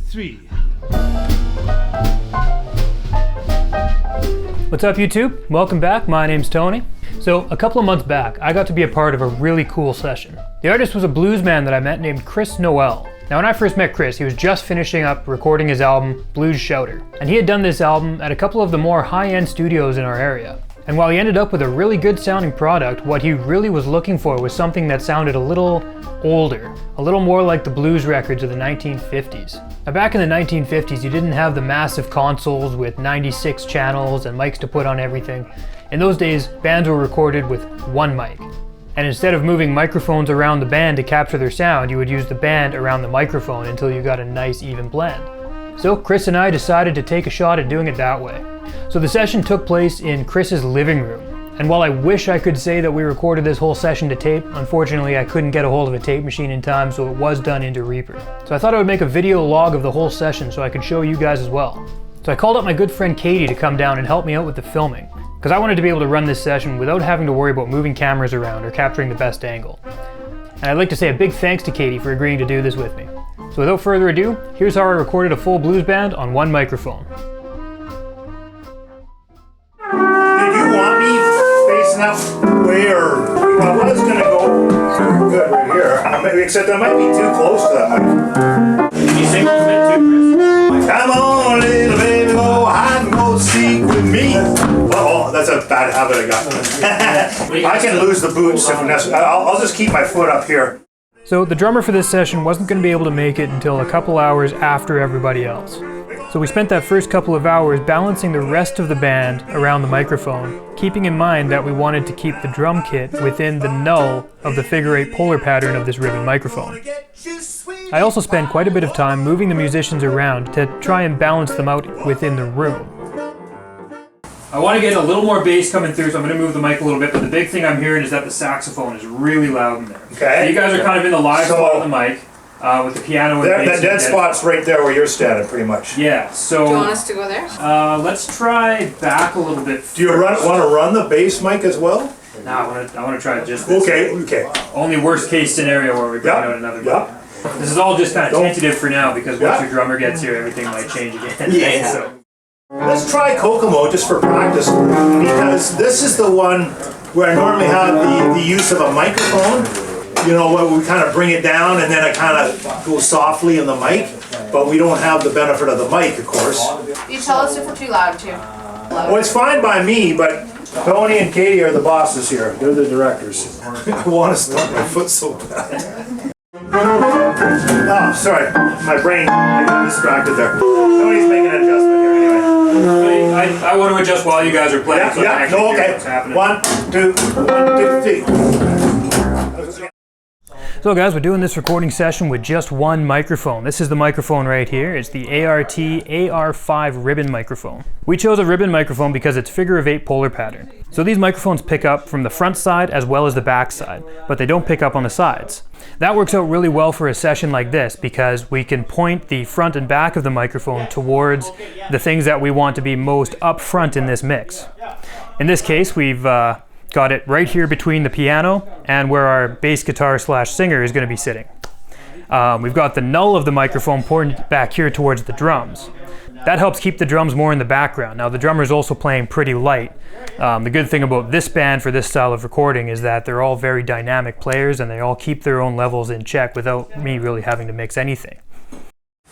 3. What's up YouTube? Welcome back, my name's Tony. So a couple of months back, I got to be a part of a really cool session. The artist was a blues man that I met named Noel. Now when I first met Chris, he was just finishing up recording his album, Blues Shouter. And he had done this album at a couple of the more high-end studios in our area. And while he ended up with a really good sounding product, what he really was looking for was something that sounded a little older, a little more like the blues records of the 1950s. Now back in the 1950s, you didn't have the massive consoles with 96 channels and mics to put on everything. In those days, bands were recorded with one mic. And instead of moving microphones around the band to capture their sound, you would use the band around the microphone until you got a nice even blend. So Chris and I decided to take a shot at doing it that way. So the session took place in Chris's living room. And while I wish I could say that we recorded this whole session to tape, unfortunately I couldn't get a hold of a tape machine in time, so it was done into Reaper. So I thought I would make a video log of the whole session so I could show you guys as well. So I called up my good friend Katie to come down and help me out with the filming, because I wanted to be able to run this session without having to worry about moving cameras around or capturing the best angle. And I'd like to say a big thanks to Katie for agreeing to do this with me. So without further ado, here's how I recorded a full blues band on one microphone. Did you want me facing up where I was gonna go? Good right here. Except I might be too close to that mic. Can you sing a little bit too, Chris? Come on, little baby, go hide and go seek with me. Oh, that's a bad habit I got. I can lose the boots if necessary. I'll just keep my foot up here. So the drummer for this session wasn't going to be able to make it until a couple hours after everybody else. So we spent that first couple of hours balancing the rest of the band around the microphone, keeping in mind that we wanted to keep the drum kit within the null of the figure-8 polar pattern of this ribbon microphone. I also spent quite a bit of time moving the musicians around to try and balance them out within the room. I want to get a little more bass coming through, so I'm going to move the mic a little bit, but the big thing I'm hearing is that the saxophone is really loud in there. Okay. So you guys are kind of in the live spot of the mic, with the piano and bass. That dead spot's right there where you're standing, pretty much. Yeah, so... Do you want us to go there? Let's try back a little bit. Do you want to run the bass mic as well? No, I want to try just this. Okay. Only worst case scenario where we bring out another mic. This is all just kind of tentative for now, because once your drummer gets here, everything might change again. Yeah. So. Let's try Kokomo just for practice, because this is the one where I normally have the use of a microphone, you know, where we kind of bring it down and then I kind of go softly in the mic, but we don't have the benefit of the mic, of course. You tell us if we're too loud, too. Well, it's fine by me, but Tony and Katie are the bosses here. They're the directors. I want to stomp my foot so bad. Oh, sorry. My brain, I got distracted there. Tony's making an adjustment here anyway. I want to adjust while you guys are playing, so I can actually hear what's happening. 1, 2, 3. So guys, we're doing this recording session with just one microphone. This is the microphone right here. It's the ART AR5 ribbon microphone. We chose a ribbon microphone because it's figure-8 polar pattern. So these microphones pick up from the front side as well as the back side, but they don't pick up on the sides. That works out really well for a session like this because we can point the front and back of the microphone towards the things that we want to be most up front in this mix. In this case, we've got it right here between the piano and where our bass guitar / singer is going to be sitting. We've got the null of the microphone pointed back here towards the drums. That helps keep the drums more in the background. Now the drummer is also playing pretty light. The good thing about this band for this style of recording is that they're all very dynamic players and they all keep their own levels in check without me really having to mix anything.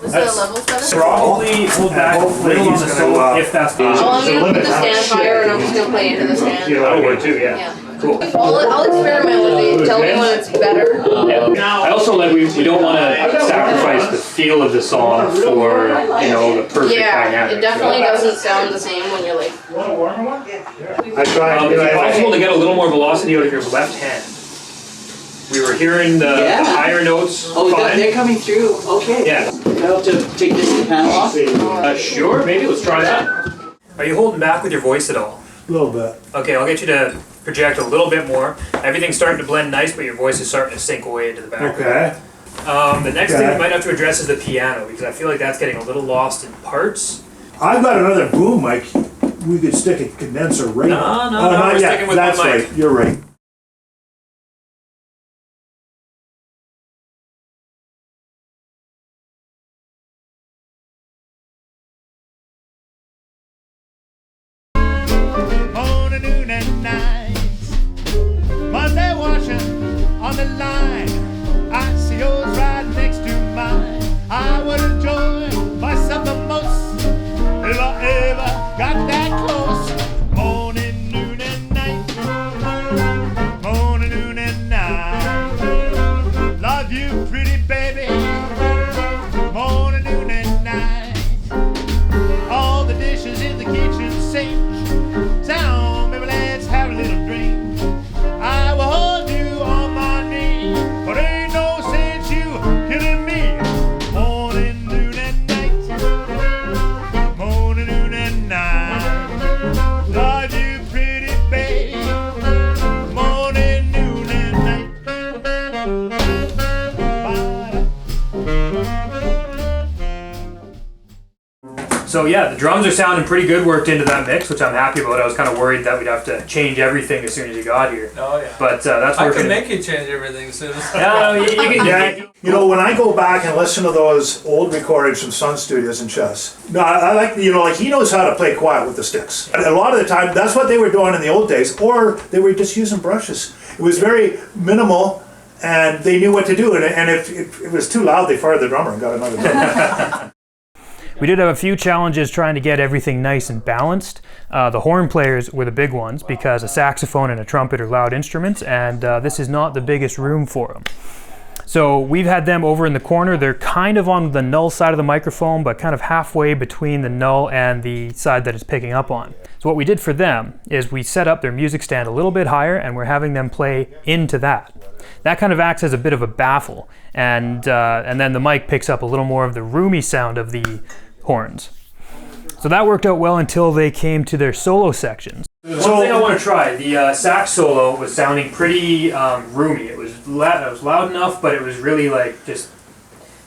Was the levels better? Probably hold back a little on the solo if that's possible. Oh, I'm going to put the stand higher and I'm just going to play into the stand. That'll work too, yeah. Cool. I'll experiment with it. Tell me when it's better. I also like we don't want to sacrifice the feel of the song for, you know, the perfect dynamic. It definitely doesn't sound the same when you're like... I tried. It's possible to get a little more velocity out of your left hand. We were hearing the higher notes. Oh, they're coming through. Okay. Yeah. I'll have to take this panel off. Sure, maybe. Let's try that. Are you holding back with your voice at all? A little bit. Okay, I'll get you to project a little bit more. Everything's starting to blend nice, but your voice is starting to sink away into the background. Okay. The next thing we might have to address is the piano, because I feel like that's getting a little lost in parts. I've got another boom mic. We could stick a condenser right. No, we're sticking with one mic. Right. You're right. So yeah, the drums are sounding pretty good, worked into that mix, which I'm happy about. I was kind of worried that we'd have to change everything as soon as you got here. Oh yeah. But that's I working. can make you change everything as soon as No, you can. Yeah, you know, when I go back and listen to those old recordings from Sun Studios and Chess, no, I like, you know, like he knows how to play quiet with the sticks. And a lot of the time, that's what they were doing in the old days, or they were just using brushes. It was very minimal, and they knew what to do. And if it was too loud, they fired the drummer and got another drum. We did have a few challenges trying to get everything nice and balanced. The horn players were the big ones because a saxophone and a trumpet are loud instruments, and this is not the biggest room for them. So we've had them over in the corner. They're kind of on the null side of the microphone, but kind of halfway between the null and the side that it's picking up on. So what we did for them is we set up their music stand a little bit higher, and we're having them play into that. That kind of acts as a bit of a baffle, and then the mic picks up a little more of the roomy sound of the horns. So that worked out well until they came to their solo sections. One thing I want to try, the sax solo was sounding pretty roomy. It was loud enough, but it was really like just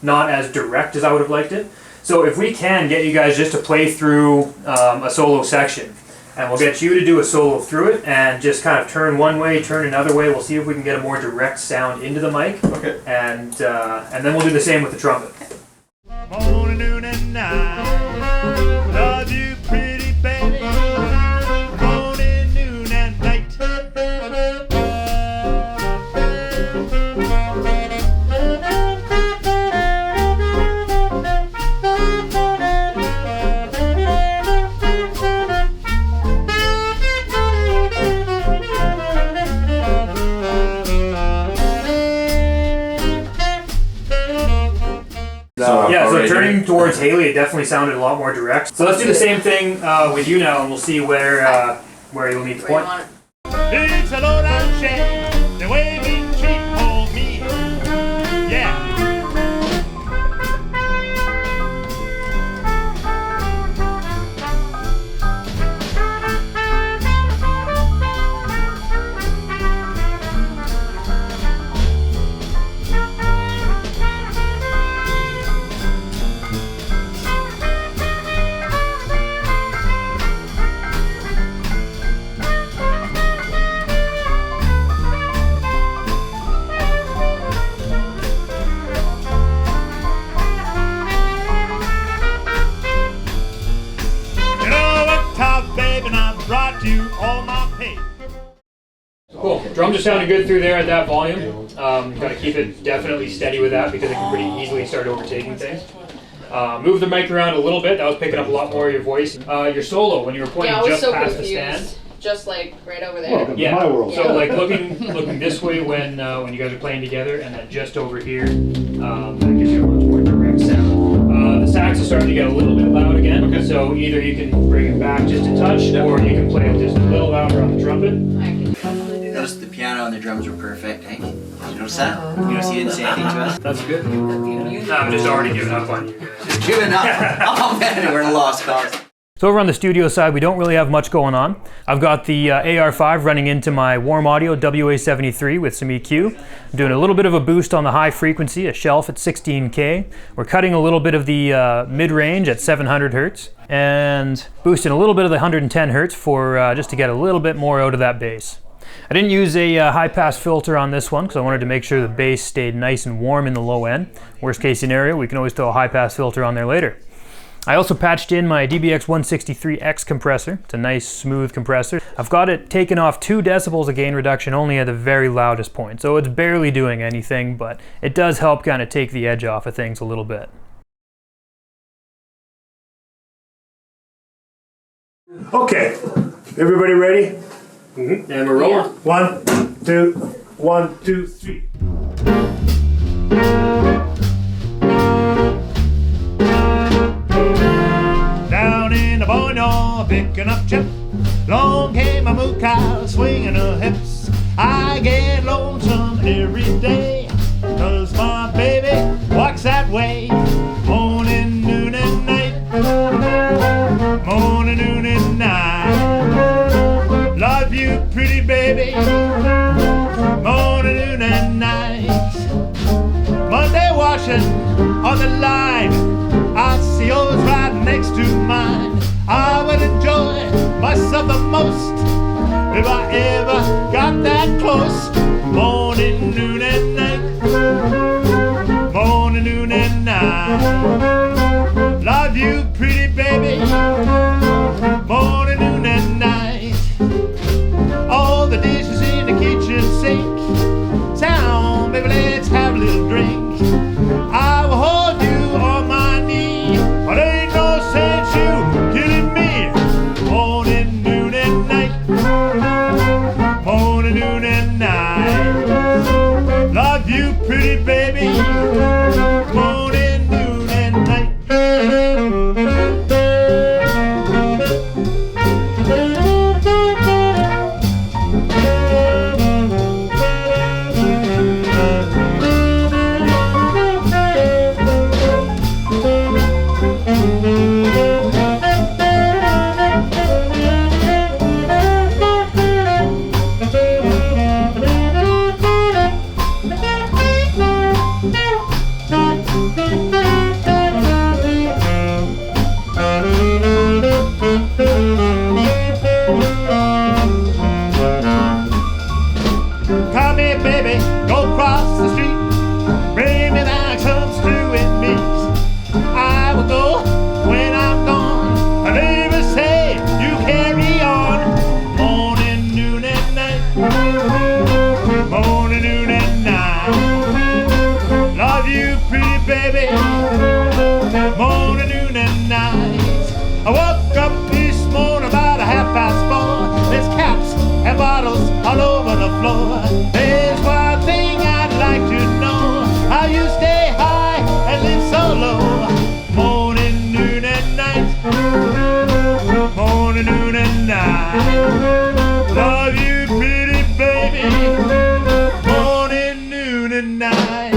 not as direct as I would have liked it. So if we can get you guys just to play through a solo section, and we'll get you to do a solo through it and just kind of turn one way, turn another way. We'll see if we can get a more direct sound into the mic. Okay. And then we'll do the same with the trumpet. Morning, noon, and night. Love you, pretty baby. Morning, noon, and night. So turning towards Haley, it definitely sounded a lot more direct. So let's do the same thing with you now, and we'll see where you'll need to point. It's a low down shame, the way we treat old me. Yeah. Cool. Drums are sounding good through there at that volume. Got to keep it definitely steady with that because it can pretty easily start overtaking things. Move the mic around a little bit. That was picking up a lot more of your voice. Your solo, when you were pointing just past the stand. Just like right over there. Welcome to my world. So like looking this way when you guys are playing together, and then just over here, that gives you a much more direct sound. The sax is starting to get a little bit loud again. Okay. So either you can bring it back just a touch, or you can play just a little louder on the trumpet. I can probably do that. Notice the piano and the drums were perfect, Hank. Did you notice that? You notice he didn't say anything to us? That's good. No, I'm just already giving up on you guys. Just giving up. Oh man, we're in a lost cause. So over on the studio side, we don't really have much going on. I've got the AR5 running into my Warm Audio WA73 with some EQ. I'm doing a little bit of a boost on the high frequency, a shelf at 16K. We're cutting a little bit of the mid-range at 700 Hertz and boosting a little bit of the 110 Hertz for just to get a little bit more out of that bass. I didn't use a high-pass filter on this one because I wanted to make sure the bass stayed nice and warm in the low end. Worst case scenario, we can always throw a high-pass filter on there later. I also patched in my DBX 163X compressor. It's a nice smooth compressor. I've got it taken off 2 decibels of gain reduction only at the very loudest point. So it's barely doing anything, but it does help kind of take the edge off of things a little bit. Okay, everybody ready? Mm-hmm. And we're rolling. 1, 2, 1, 2, 3. Down in the Boyno, picking up chip. Long came a moo cow swinging her hips. I get lonesome every day, 'cause my baby walks that way. Morning, noon, and night. Morning, noon, and night. Love you, pretty baby. Morning, noon, and night. Monday washing on the line. I see yours right next to mine. Love you, pretty baby, morning, noon, and night. All the dishes in the kitchen sink. Town, baby, let's have a little drink. I will hold you on my knee, but ain't no sense you killing me. Morning, noon, and night. Morning, noon, and night. Love you, pretty baby, morning, noon, and night. Come here, baby, go cross the street. Bring me down some stew and meat. I will go when I'm gone. My neighbors say you carry on. Morning, noon, and night. Morning, noon, and night. Love you, pretty baby. Morning, noon, and night. I woke up this morning about 4:30. There's caps and bottles all over the floor. There's one thing I'd like to know: how you stay high and live so low. Morning, noon, and night. Morning, noon, and night. Love you, pretty baby. Morning, noon, and night.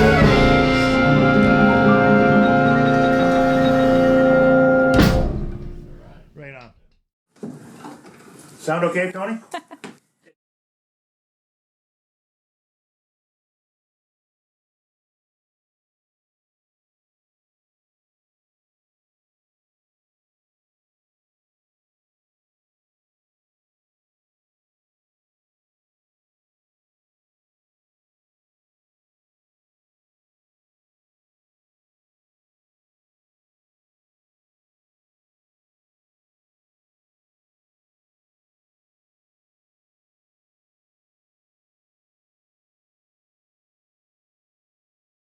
Right on. Sound okay, Tony?